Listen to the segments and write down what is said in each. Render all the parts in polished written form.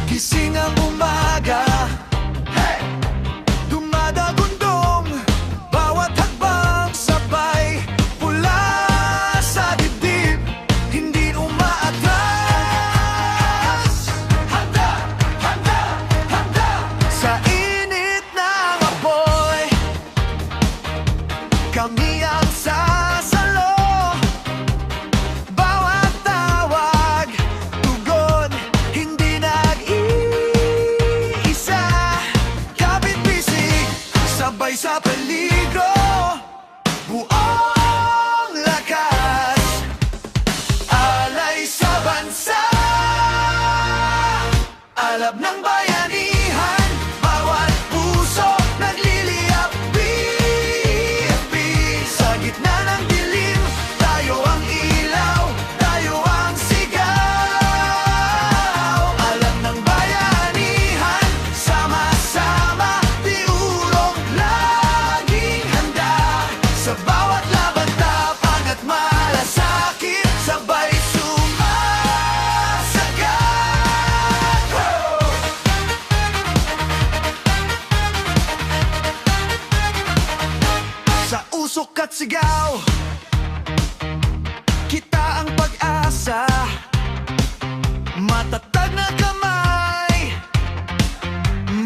Gising ang umaga, hey! Dumadagundong bawat hakbang sabay pula sa dibdib, hindi umaatras. Handa, handa, handa sa init ng apoy, kami ang sasalo. Bawat tawag, tugon, hindi nag-iisa. Kapit-bisig, sabay sa peligro, buong lakas, alay sa bansa. Alab ng bayanihan, bawat puso nagliliyap. BFP, sa gitna ng dilim, tayo ang ilaw, tayo ang sigaw. Alab ng bayanihan, sama-sama, di urong, laging handa. Sa bawat laban, tapang at malasakit, sabay sumasagat. Sa usok at sigaw, kita ang pag-asa. Matatag na kamay,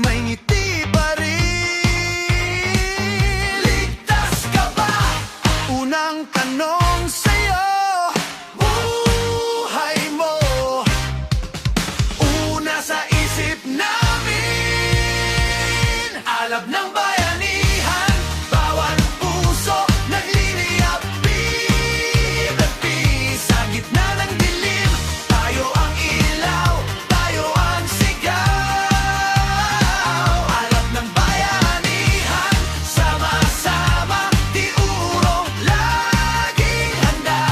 may ngiti pa rin. Ligtas ka ba? Unang tanong sa'yo, buhay mo una sa isip namin. Alab ng bayanihan, bawat puso nagliliyap. BFP, sa gitna ng dilim, tayo ang ilaw, tayo ang sigaw. Alab ng bayanihan, sama-sama, di urong, laging handa.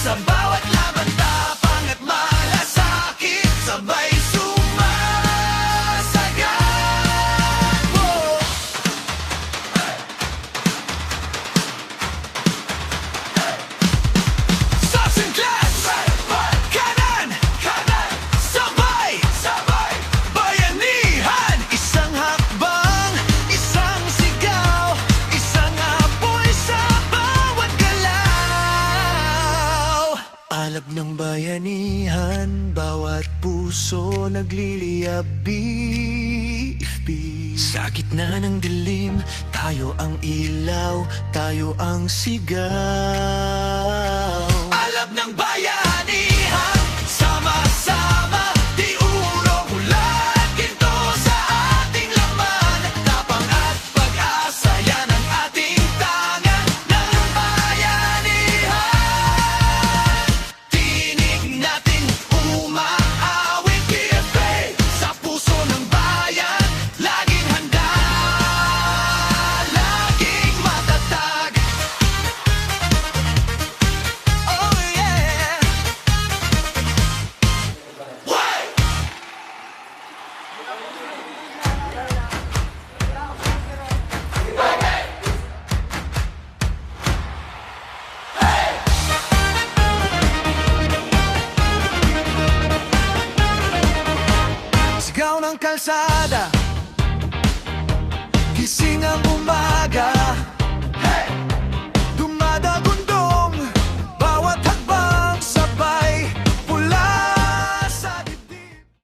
Sa bawat laban, tapang at malasakit, sabay sumasagat. Whoa! Subs and class, kanan, sabay, bayanihan. Isang hakbang, isang sigaw, isang apoy sa bawat galaw. Alab ng bayanihan, bawat puso nagliliyab. BFP, sa gitna ng dilim, tayo ang ilaw, tayo ang sigaw. Alab ng bayanihan, sama-sama, di urong, ulan, ginto sa ating laman. Tapang at pag-asa, yan ang ating tangan ng bayanihan. Tinig natin umaawit. BFP, sa puso ng bayan, laging handa, laging matatag. Oh yeah. Way! Sigaw ng kalsada, gising ang umaga.